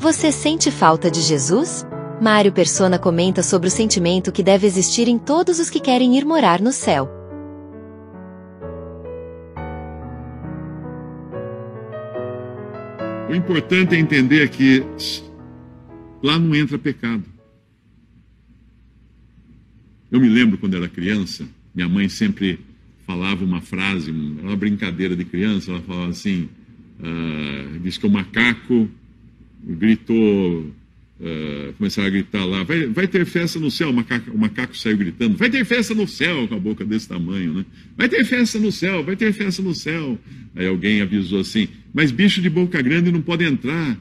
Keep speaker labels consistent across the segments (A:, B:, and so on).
A: Você sente falta de Jesus? Mário Persona comenta sobre o sentimento que deve existir em todos os que querem ir morar no céu.
B: O importante é entender que lá não entra pecado. Eu me lembro quando era criança, minha mãe sempre falava uma frase, uma brincadeira de criança, ela falava assim, diz que o macaco gritou, começaram a gritar lá, vai ter festa no céu, o macaco saiu gritando, vai ter festa no céu, com a boca desse tamanho, né? Vai ter festa no céu, vai ter festa no céu. Aí alguém avisou assim, mas bicho de boca grande não pode entrar.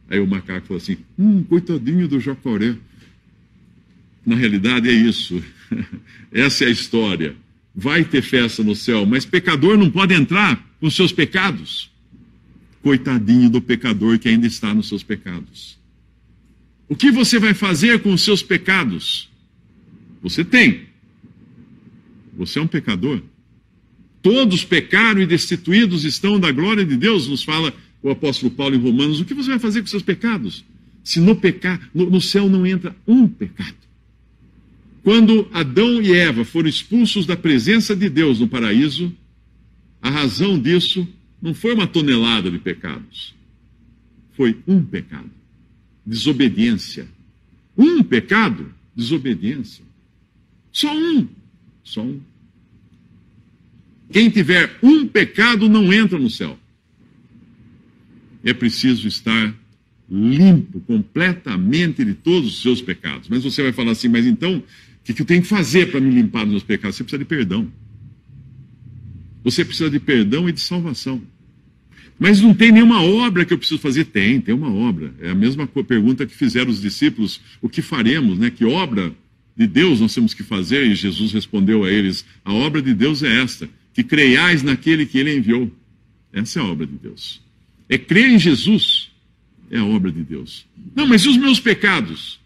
B: Aí o macaco falou assim, coitadinho do jacaré. Na realidade é isso, essa é a história. Vai ter festa no céu, mas pecador não pode entrar com seus pecados. Coitadinho do pecador que ainda está nos seus pecados. O que você vai fazer com os seus pecados? Você tem. Você é um pecador. Todos pecaram e destituídos estão da glória de Deus, nos fala o apóstolo Paulo em Romanos. O que você vai fazer com seus pecados? Se no céu não entra um pecado. Quando Adão e Eva foram expulsos da presença de Deus no paraíso, a razão disso não foi uma tonelada de pecados. Foi um pecado. Desobediência. Um pecado, desobediência. Só um. Só um. Quem tiver um pecado não entra no céu. É preciso estar limpo completamente de todos os seus pecados. Mas você vai falar assim, mas então, o que eu tenho que fazer para me limpar dos meus pecados? Você precisa de perdão. Você precisa de perdão e de salvação. Mas não tem nenhuma obra que eu preciso fazer? Tem uma obra. É a mesma pergunta que fizeram os discípulos, o que faremos, né? Que obra de Deus nós temos que fazer? E Jesus respondeu a eles, a obra de Deus é esta, que creiais naquele que ele enviou. Essa é a obra de Deus. É crer em Jesus, é a obra de Deus. Não, mas e os meus pecados?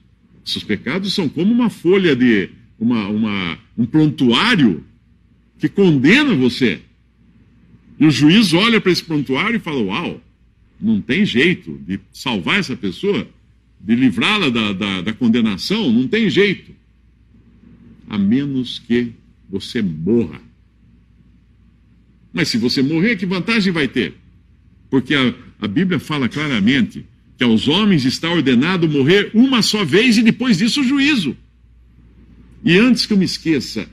B: Seus pecados são como uma folha de, um prontuário que condena você. E o juiz olha para esse prontuário e fala, uau, não tem jeito de salvar essa pessoa, de livrá-la da condenação, não tem jeito. A menos que você morra. Mas se você morrer, que vantagem vai ter? Porque a Bíblia fala claramente que aos homens está ordenado morrer uma só vez e depois disso o juízo. E antes que eu me esqueça,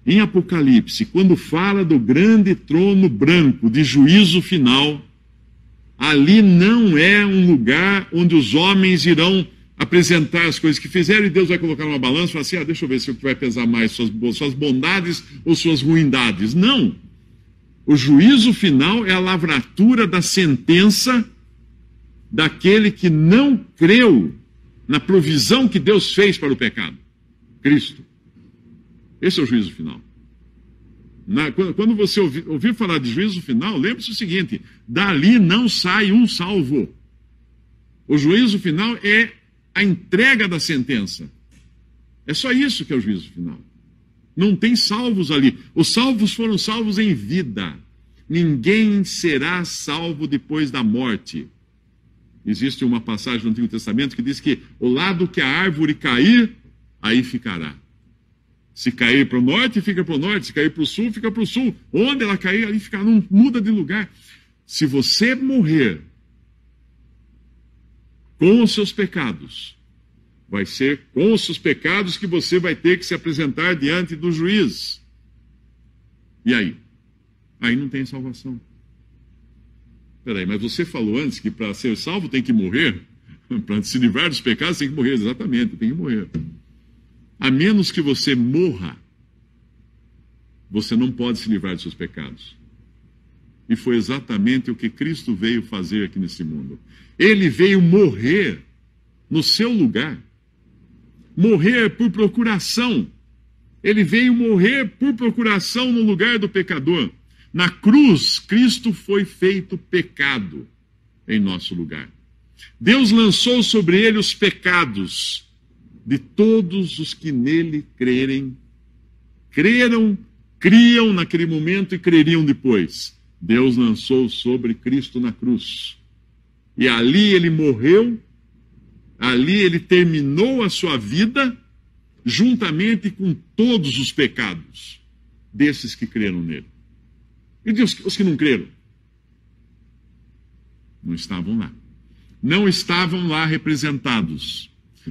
B: em Apocalipse, quando fala do grande trono branco de juízo final, ali não é um lugar onde os homens irão apresentar as coisas que fizeram e Deus vai colocar numa balança e falar assim, deixa eu ver se o que vai pesar mais, suas bondades ou suas ruindades. Não. O juízo final é a lavratura da sentença daquele que não creu na provisão que Deus fez para o pecado. Cristo. Esse é o juízo final. Quando você ouvir falar de juízo final, lembre-se o seguinte, dali não sai um salvo. O juízo final é a entrega da sentença. É só isso que é o juízo final. Não tem salvos ali. Os salvos foram salvos em vida. Ninguém será salvo depois da morte. Existe uma passagem no Antigo Testamento que diz que o lado que a árvore cair, aí ficará. Se cair para o norte, fica para o norte. Se cair para o sul, fica para o sul. Onde ela cair, ali fica. Não muda de lugar. Se você morrer com os seus pecados, vai ser com os seus pecados que você vai ter que se apresentar diante do juiz. E aí? Aí não tem salvação. Peraí, mas você falou antes que para ser salvo tem que morrer? Para se livrar dos pecados tem que morrer. Exatamente, tem que morrer. A menos que você morra, você não pode se livrar dos seus pecados. E foi exatamente o que Cristo veio fazer aqui nesse mundo. Ele veio morrer no seu lugar. Morrer por procuração. Ele veio morrer por procuração no lugar do pecador. Na cruz, Cristo foi feito pecado em nosso lugar. Deus lançou sobre ele os pecados de todos os que nele crerem. Creram, criam naquele momento e creriam depois. Deus lançou sobre Cristo na cruz. E ali ele morreu Ali ele terminou a sua vida juntamente com todos os pecados desses que creram nele. E os que não creram? Não estavam lá. Não estavam lá representados.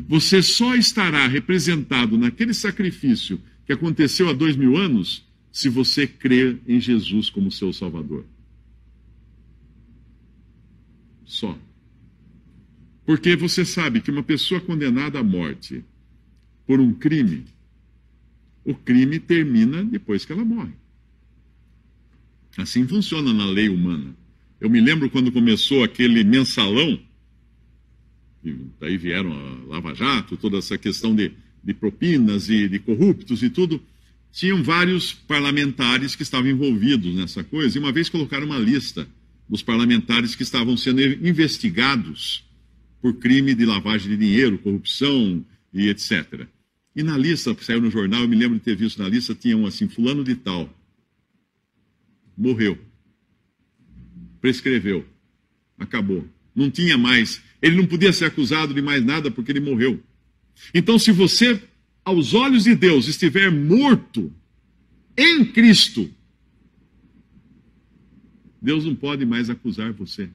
B: Você só estará representado naquele sacrifício que aconteceu há 2000 anos se você crer em Jesus como seu Salvador. Só. Porque você sabe que uma pessoa condenada à morte por um crime, o crime termina depois que ela morre. Assim funciona na lei humana. Eu me lembro quando começou aquele mensalão, e daí vieram a Lava Jato, toda essa questão de propinas e de corruptos e tudo, tinham vários parlamentares que estavam envolvidos nessa coisa, e uma vez colocaram uma lista dos parlamentares que estavam sendo investigados por crime de lavagem de dinheiro, corrupção e etc. E na lista, que saiu no jornal, eu me lembro de ter visto na lista, tinham assim, fulano de tal, morreu, prescreveu, acabou, não tinha mais, ele não podia ser acusado de mais nada porque ele morreu. Então, se você, aos olhos de Deus, estiver morto em Cristo, Deus não pode mais acusar você.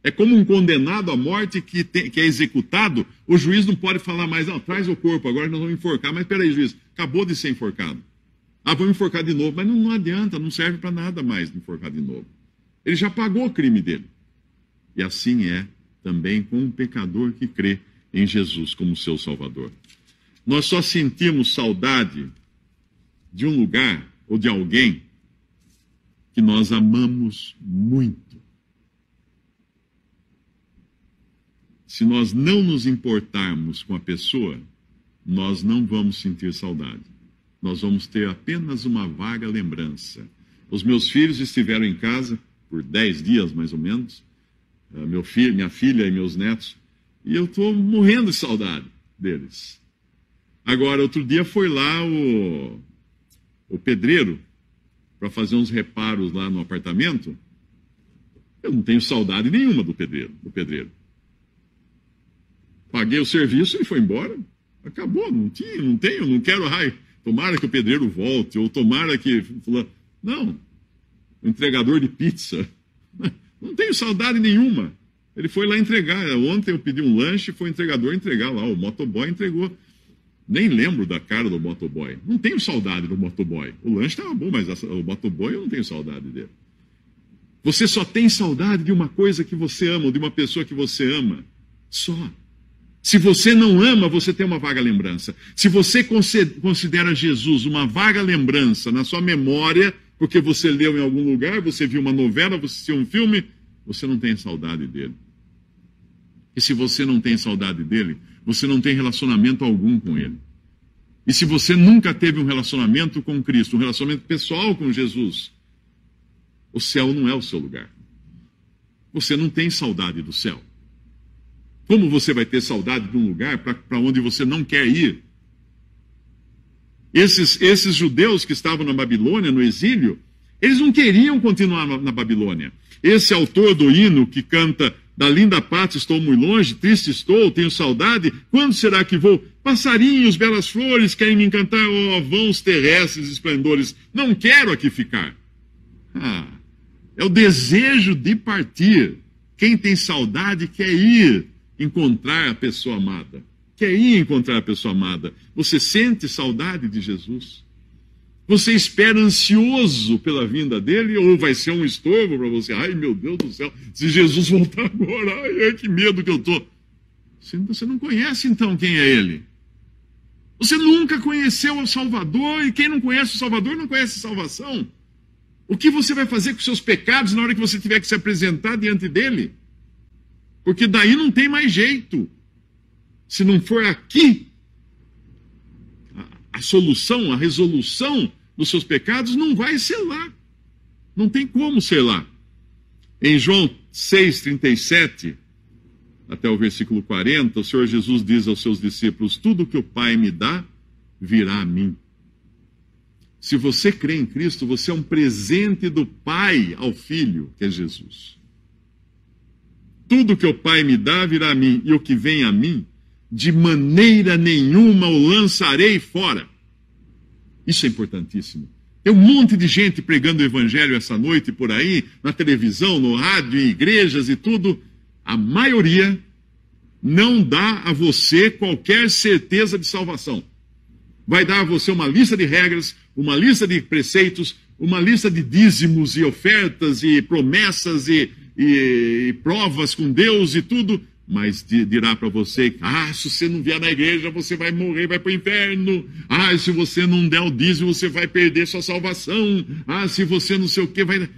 B: É como um condenado à morte que é executado, o juiz não pode falar mais, não, traz o corpo, agora nós vamos enforcar. Mas peraí, juiz, acabou de ser enforcado. Ah, vamos enforcar de novo. Mas não adianta, não serve para nada mais enforcar de novo. Ele já pagou o crime dele. E assim é também com um pecador que crê em Jesus como seu Salvador. Nós só sentimos saudade de um lugar ou de alguém que nós amamos muito. Se nós não nos importarmos com a pessoa, nós não vamos sentir saudade. Nós vamos ter apenas uma vaga lembrança. Os meus filhos estiveram em casa por 10 dias, mais ou menos, minha filha e meus netos, e eu estou morrendo de saudade deles. Agora, outro dia foi lá o pedreiro para fazer uns reparos lá no apartamento. Eu não tenho saudade nenhuma do pedreiro. Paguei o serviço e foi embora. Acabou, não quero, tomara que o pedreiro volte, ou tomara que... Não, o entregador de pizza, não tenho saudade nenhuma. Ele foi lá entregar. Ontem eu pedi um lanche, foi o entregador entregar lá, o motoboy entregou. Nem lembro da cara do motoboy. Não tenho saudade do motoboy. O lanche estava bom, mas o motoboy eu não tenho saudade dele. Você só tem saudade de uma coisa que você ama, ou de uma pessoa que você ama. Só. Se você não ama, você tem uma vaga lembrança. Se você considera Jesus uma vaga lembrança na sua memória, porque você leu em algum lugar, você viu uma novela, você assistiu um filme, você não tem saudade dele. E se você não tem saudade dele, você não tem relacionamento algum com ele. E se você nunca teve um relacionamento com Cristo, um relacionamento pessoal com Jesus, o céu não é o seu lugar. Você não tem saudade do céu. Como você vai ter saudade de um lugar para onde você não quer ir? Esses judeus que estavam na Babilônia, no exílio, eles não queriam continuar na Babilônia. Esse autor do hino que canta "Da linda pátria estou muito longe, triste estou, tenho saudade, quando será que vou? Passarinhos, belas flores, querem me encantar, vãos terrestres, esplendores, não quero aqui ficar." É o desejo de partir. Quem tem saudade quer ir encontrar a pessoa amada. Quer ir encontrar a pessoa amada. Você sente saudade de Jesus? Você espera ansioso pela vinda dele, ou vai ser um estorvo para você? Ai, meu Deus do céu, se Jesus voltar agora, ai, que medo que eu estou. Você não conhece, então, quem é ele. Você nunca conheceu o Salvador, e quem não conhece o Salvador não conhece a salvação. O que você vai fazer com seus pecados na hora que você tiver que se apresentar diante dele? Porque daí não tem mais jeito. Se não for aqui, a solução, a resolução dos seus pecados não vai ser lá. Não tem como ser lá. Em João 6,37, até o versículo 40, o Senhor Jesus diz aos seus discípulos: tudo que o Pai me dá, virá a mim. Se você crê em Cristo, você é um presente do Pai ao Filho, que é Jesus. Tudo que o Pai me dá, virá a mim, e o que vem a mim, de maneira nenhuma o lançarei fora. Isso é importantíssimo. Tem um monte de gente pregando o evangelho essa noite por aí, na televisão, no rádio, em igrejas e tudo. A maioria não dá a você qualquer certeza de salvação. Vai dar a você uma lista de regras, uma lista de preceitos, uma lista de dízimos e ofertas e promessas e provas com Deus e tudo, mas dirá para você, se você não vier na igreja, você vai morrer, vai para o inferno. Se você não der o dízimo, você vai perder sua salvação. Se você não sei o que, vai...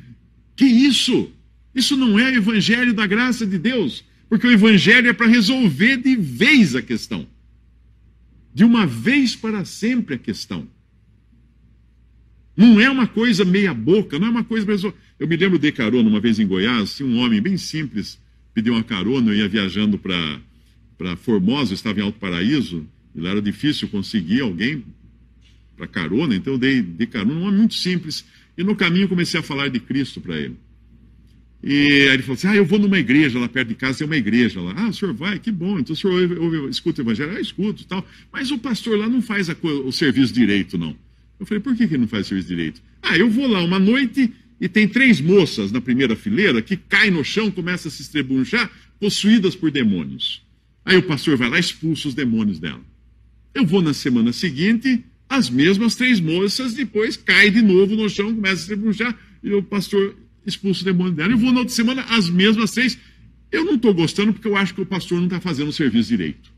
B: Que isso? Isso não é o evangelho da graça de Deus, porque o evangelho é para resolver de vez a questão. De uma vez para sempre a questão. Não é uma coisa meia boca, não é uma coisa... Eu me lembro de carona uma vez em Goiás, tinha um homem bem simples, pediu uma carona, eu ia viajando para Formosa, eu estava em Alto Paraíso, e lá era difícil conseguir alguém para carona, então eu dei carona, um homem muito simples, e no caminho comecei a falar de Cristo para ele. E aí ele falou assim, eu vou numa igreja lá perto de casa, tem uma igreja lá. O senhor vai? Que bom, então o senhor escuta o evangelho? Escuto e tal, mas o pastor lá não faz o serviço direito, não. Eu falei, por que ele não faz o serviço direito? Eu vou lá uma noite e tem 3 moças na primeira fileira que caem no chão, começam a se estrebunchar, possuídas por demônios. Aí o pastor vai lá e expulsa os demônios dela. Eu vou na semana seguinte, as mesmas 3 moças, depois caem de novo no chão, começam a se estrebunchar, e o pastor expulsa o demônio dela. Eu vou na outra semana, as mesmas 3. Eu não estou gostando porque eu acho que o pastor não está fazendo o serviço direito.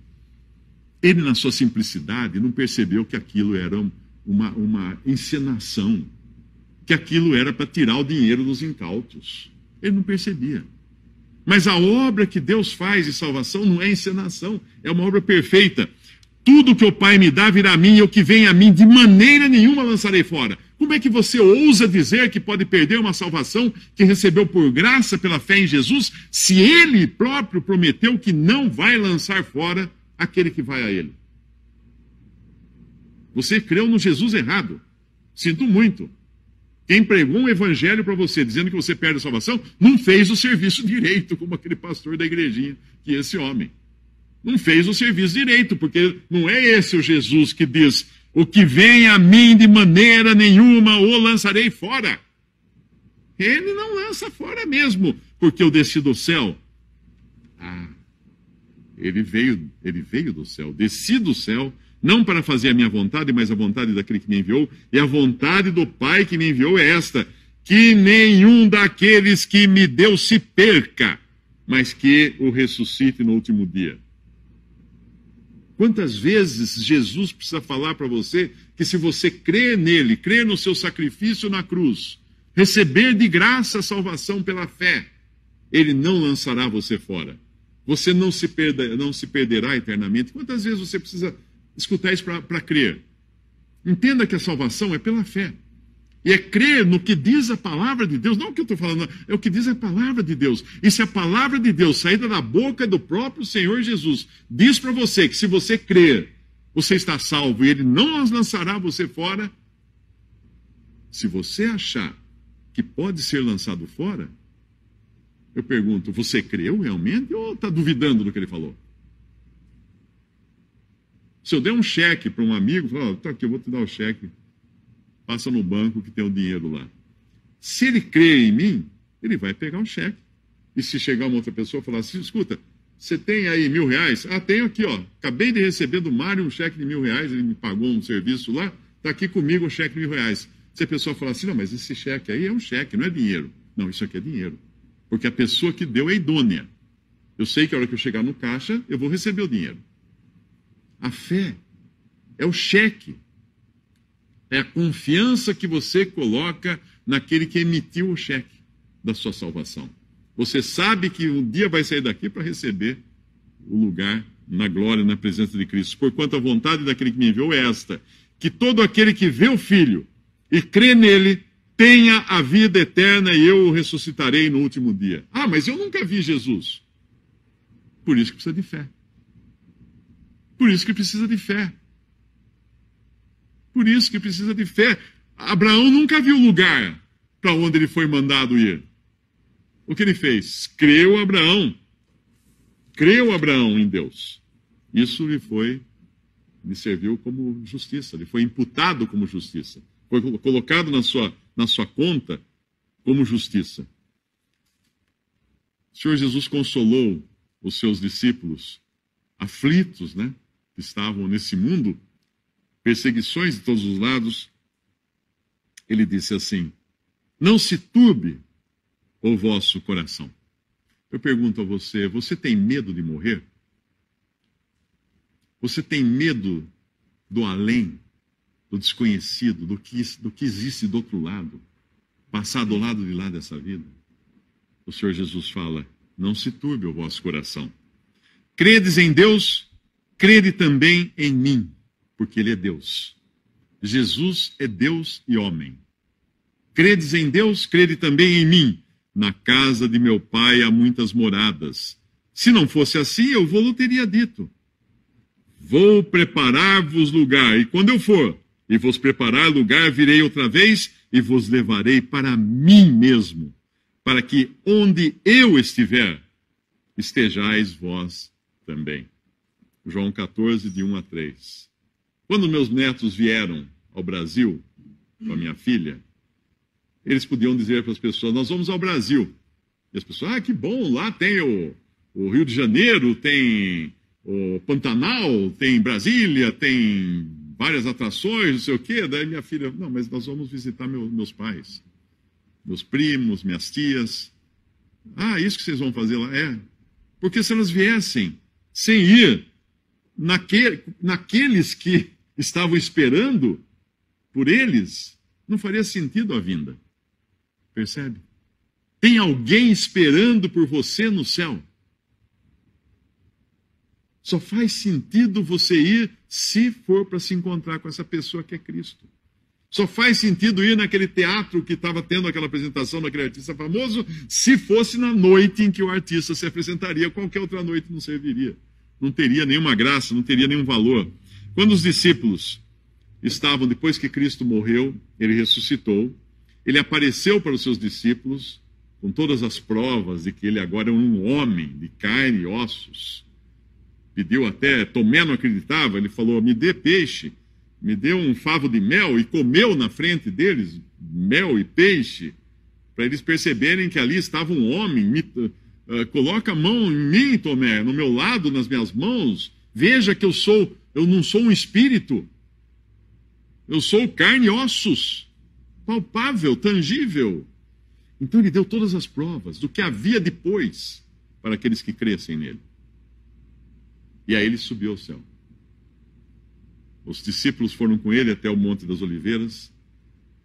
B: Ele, na sua simplicidade, não percebeu que aquilo era uma encenação, que aquilo era para tirar o dinheiro dos incautos. Ele não percebia. Mas a obra que Deus faz de salvação não é encenação, é uma obra perfeita. Tudo que o Pai me dá virá a mim, e o que vem a mim de maneira nenhuma lançarei fora. Como é que você ousa dizer que pode perder uma salvação que recebeu por graça pela fé em Jesus, se Ele próprio prometeu que não vai lançar fora aquele que vai a Ele? Você creu no Jesus errado. Sinto muito. Quem pregou um evangelho para você, dizendo que você perde a salvação, não fez o serviço direito, como aquele pastor da igrejinha, que é esse homem. Não fez o serviço direito, porque não é esse o Jesus que diz, o que vem a mim de maneira nenhuma o lançarei fora. Ele não lança fora mesmo, porque eu desci do céu. Ele veio do céu, desci do céu, não para fazer a minha vontade, mas a vontade daquele que me enviou, e a vontade do Pai que me enviou é esta, que nenhum daqueles que me deu se perca, mas que o ressuscite no último dia. Quantas vezes Jesus precisa falar para você que se você crer nele, crer no seu sacrifício na cruz, receber de graça a salvação pela fé, ele não lançará você fora. Você não se perderá eternamente. Quantas vezes você precisa escutar isso para crer? Entenda que a salvação é pela fé. E é crer no que diz a palavra de Deus. Não o que eu estou falando, é o que diz a palavra de Deus. E se a palavra de Deus, saída da boca do próprio Senhor Jesus, diz para você que se você crer, você está salvo e Ele não lançará você fora, se você achar que pode ser lançado fora, eu pergunto, você creu realmente ou está duvidando do que ele falou? Se eu der um cheque para um amigo, falar, tá aqui, eu vou te dar o cheque, passa no banco que tem o dinheiro lá. Se ele crê em mim, ele vai pegar o cheque. E se chegar uma outra pessoa e falar assim, escuta, você tem aí R$1.000? Tenho aqui, ó. Acabei de receber do Mário um cheque de R$1.000, ele me pagou um serviço lá, está aqui comigo um cheque de R$1.000. Se a pessoa falar assim, não, mas esse cheque aí é um cheque, não é dinheiro. Não, isso aqui é dinheiro. Porque a pessoa que deu é idônea. Eu sei que a hora que eu chegar no caixa, eu vou receber o dinheiro. A fé é o cheque. É a confiança que você coloca naquele que emitiu o cheque da sua salvação. Você sabe que um dia vai sair daqui para receber o lugar na glória, na presença de Cristo. Porquanto a vontade daquele que me enviou é esta, que todo aquele que vê o Filho e crê nele tenha a vida eterna e eu o ressuscitarei no último dia. Mas eu nunca vi Jesus. Por isso que precisa de fé. Por isso que precisa de fé. Por isso que precisa de fé. Abraão nunca viu o lugar para onde ele foi mandado ir. O que ele fez? Creu Abraão em Deus. Isso lhe serviu como justiça, lhe foi imputado como justiça, foi colocado na sua conta como justiça. O Senhor Jesus consolou os seus discípulos aflitos, né, que estavam nesse mundo, perseguições de todos os lados. Ele disse assim: não se turbe o vosso coração. Eu pergunto a você, você tem medo de morrer? Você tem medo do além, do desconhecido, do que existe do outro lado, passar do lado de lá dessa vida? O Senhor Jesus fala: não se turbe o vosso coração. Credes em Deus, crede também em mim, porque Ele é Deus. Jesus é Deus e homem. Credes em Deus, crede também em mim. Na casa de meu Pai há muitas moradas. Se não fosse assim, eu vou-lo teria dito. Vou preparar-vos lugar, e quando eu for e vos preparar lugar, virei outra vez e vos levarei para mim mesmo, para que onde eu estiver, estejais vós também. João 14, de 1 a 3. Quando meus netos vieram ao Brasil, com a minha filha, eles podiam dizer para as pessoas: nós vamos ao Brasil. E as pessoas: que bom, lá tem o Rio de Janeiro, tem o Pantanal, tem Brasília, tem várias atrações, não sei o quê. Daí minha filha: não, mas nós vamos visitar meus pais, meus primos, minhas tias. Isso que vocês vão fazer lá? É. Porque se elas viessem sem ir naqueles que estavam esperando por eles, não faria sentido a vinda. Percebe? Tem alguém esperando por você no céu. Só faz sentido você ir se for para se encontrar com essa pessoa que é Cristo. Só faz sentido ir naquele teatro que estava tendo aquela apresentação daquele artista famoso, se fosse na noite em que o artista se apresentaria. Qualquer outra noite não serviria. Não teria nenhuma graça, não teria nenhum valor. Quando os discípulos estavam, depois que Cristo morreu, ele ressuscitou, ele apareceu para os seus discípulos com todas as provas de que ele agora é um homem de carne e ossos. Pediu até, Tomé não acreditava, ele falou: me dê peixe, me dê um favo de mel, e comeu na frente deles mel e peixe, para eles perceberem que ali estava um homem. Coloca a mão em mim, Tomé, no meu lado, nas minhas mãos, veja que eu não sou um espírito, eu sou carne e ossos, palpável, tangível. Então ele deu todas as provas do que havia depois para aqueles que crescem nele. E aí ele subiu ao céu. Os discípulos foram com ele até o Monte das Oliveiras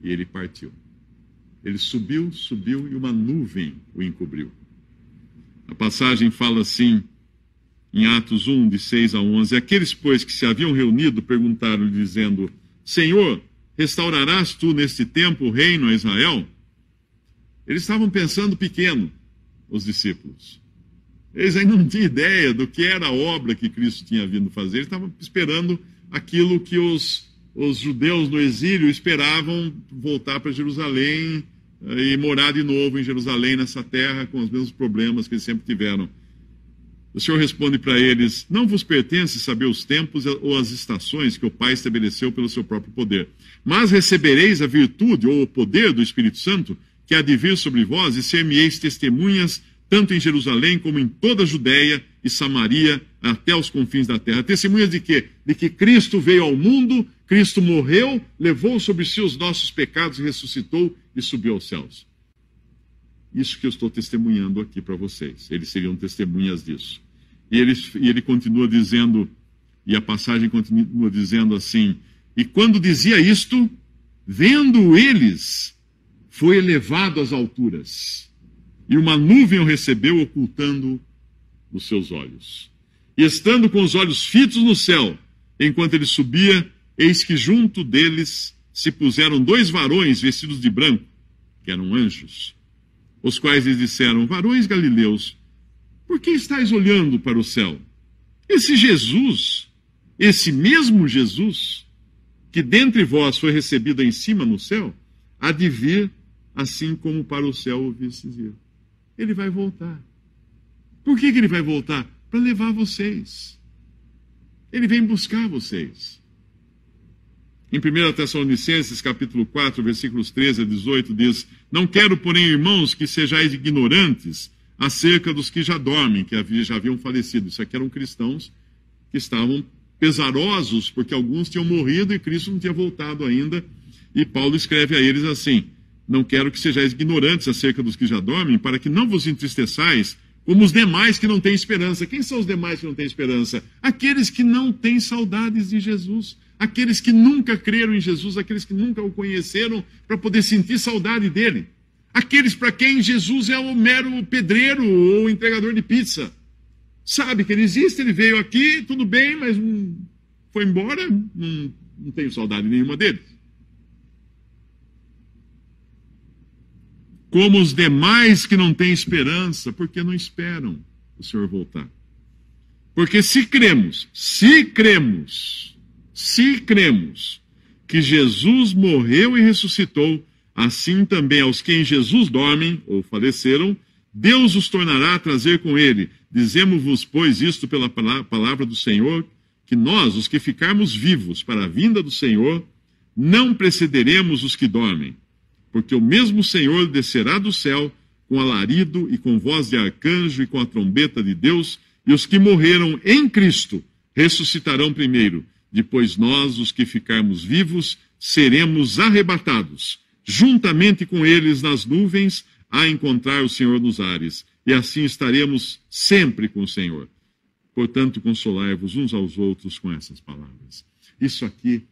B: e ele partiu. Ele subiu e uma nuvem o encobriu. A passagem fala assim, em Atos 1, de 6 a 11: aqueles, pois, que se haviam reunido, perguntaram-lhe, dizendo: Senhor, restaurarás tu neste tempo o reino a Israel? Eles estavam pensando pequeno, os discípulos. Eles ainda não tinham ideia do que era a obra que Cristo tinha vindo fazer. Eles estavam esperando aquilo que os judeus no exílio esperavam, voltar para Jerusalém e morar de novo em Jerusalém, nessa terra, com os mesmos problemas que eles sempre tiveram. O Senhor responde para eles: não vos pertence saber os tempos ou as estações que o Pai estabeleceu pelo seu próprio poder, mas recebereis a virtude ou o poder do Espírito Santo, que há de vir sobre vós, e ser-me-eis testemunhas, tanto em Jerusalém como em toda a Judéia e Samaria, até os confins da terra. Testemunhas de quê? De que Cristo veio ao mundo, Cristo morreu, levou sobre si os nossos pecados, ressuscitou e subiu aos céus. Isso que eu estou testemunhando aqui para vocês. Eles seriam testemunhas disso. E ele continua dizendo, e a passagem continua dizendo assim: e quando dizia isto, vendo eles, foi elevado às alturas, e uma nuvem o recebeu, ocultando os seus olhos. E estando com os olhos fitos no céu, enquanto ele subia, eis que junto deles se puseram 2 varões vestidos de branco, que eram anjos, os quais lhes disseram: varões galileus, por que estáis olhando para o céu? Esse Jesus, esse mesmo Jesus, que dentre vós foi recebido em cima no céu, há de vir, assim como para o céu o vistes ir. Ele vai voltar. Por que ele vai voltar? Para levar vocês. Ele vem buscar vocês. Em 1 Tessalonicenses, capítulo 4, versículos 13 a 18, diz: não quero, porém, irmãos, que sejais ignorantes acerca dos que já dormem, que já haviam falecido. Isso aqui eram cristãos que estavam pesarosos, porque alguns tinham morrido e Cristo não tinha voltado ainda. E Paulo escreve a eles assim: não quero que sejais ignorantes acerca dos que já dormem, para que não vos entristeçais como os demais que não têm esperança. Quem são os demais que não têm esperança? Aqueles que não têm saudades de Jesus, aqueles que nunca creram em Jesus, aqueles que nunca o conheceram para poder sentir saudade dele. Aqueles para quem Jesus é o mero pedreiro ou entregador de pizza. Sabe que ele existe, ele veio aqui, tudo bem, mas foi embora, não tenho saudade nenhuma dele. Como os demais que não têm esperança, porque não esperam o Senhor voltar. Porque se cremos que Jesus morreu e ressuscitou, assim também aos que em Jesus dormem ou faleceram, Deus os tornará a trazer com ele. Dizemos-vos, pois, isto pela palavra do Senhor, que nós, os que ficarmos vivos para a vinda do Senhor, não precederemos os que dormem. Porque o mesmo Senhor descerá do céu com alarido e com voz de arcanjo e com a trombeta de Deus, e os que morreram em Cristo ressuscitarão primeiro. Depois nós, os que ficarmos vivos, seremos arrebatados, juntamente com eles nas nuvens, a encontrar o Senhor nos ares. E assim estaremos sempre com o Senhor. Portanto, consolai-vos uns aos outros com essas palavras. Isso aqui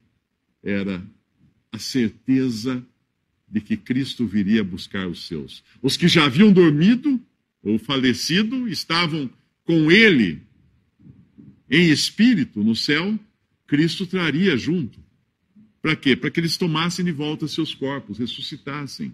B: era a certeza de que Cristo viria buscar os seus. Os que já haviam dormido ou falecido estavam com ele em espírito no céu, Cristo traria junto. Para quê? Para que eles tomassem de volta seus corpos, ressuscitassem.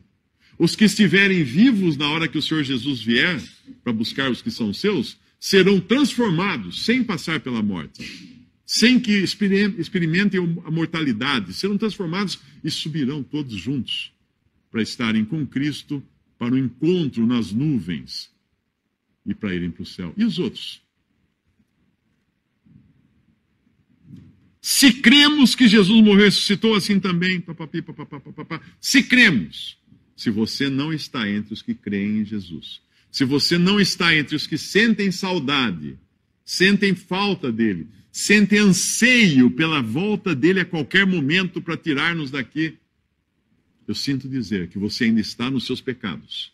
B: Os que estiverem vivos na hora que o Senhor Jesus vier para buscar os que são seus, serão transformados sem passar pela morte, sem que experimentem a mortalidade, serão transformados e subirão todos juntos para estarem com Cristo para o encontro nas nuvens e para irem para o céu. E os outros? Se cremos que Jesus morreu e ressuscitou, assim também. Se cremos. Se você não está entre os que creem em Jesus, se você não está entre os que sentem saudade, sentem falta dele, sentem anseio pela volta dele a qualquer momento para tirar-nos daqui, eu sinto dizer que você ainda está nos seus pecados.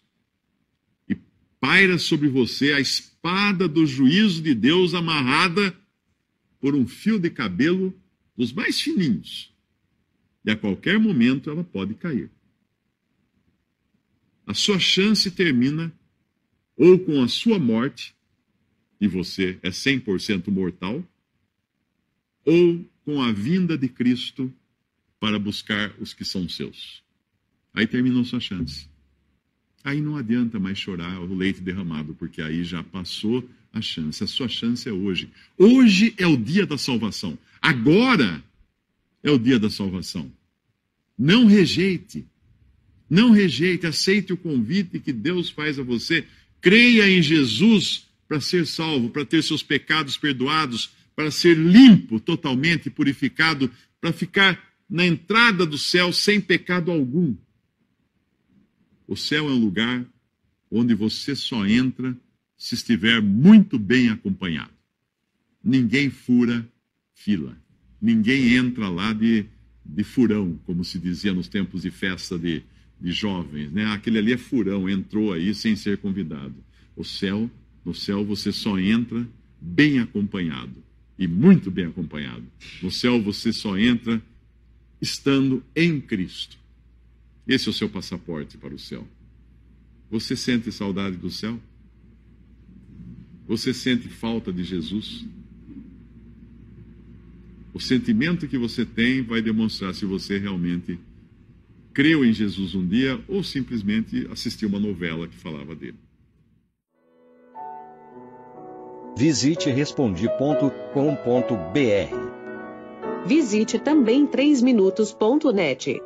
B: E paira sobre você a espada do juízo de Deus amarrada por um fio de cabelo dos mais fininhos. E a qualquer momento ela pode cair. A sua chance termina ou com a sua morte, e você é 100% mortal, ou com a vinda de Cristo para buscar os que são seus. Aí terminou sua chance. Aí não adianta mais chorar o leite derramado, porque aí já passou a chance. A sua chance é hoje. Hoje é o dia da salvação. Agora é o dia da salvação. Não rejeite. Não rejeite, aceite o convite que Deus faz a você. Creia em Jesus para ser salvo, para ter seus pecados perdoados, para ser limpo, totalmente purificado, para ficar na entrada do céu sem pecado algum. O céu é um lugar onde você só entra se estiver muito bem acompanhado. Ninguém fura fila. Ninguém entra lá de furão, como se dizia nos tempos de festa de jovens, né? Aquele ali é furão, entrou aí sem ser convidado. No céu você só entra bem acompanhado, e muito bem acompanhado. No céu você só entra estando em Cristo. Esse é o seu passaporte para o céu. Você sente saudade do céu? Você sente falta de Jesus? O sentimento que você tem vai demonstrar se você realmente creu em Jesus um dia ou simplesmente assistiu uma novela que falava dele.
C: Visite respondi.com.br.
D: Visite também 3minutos.net.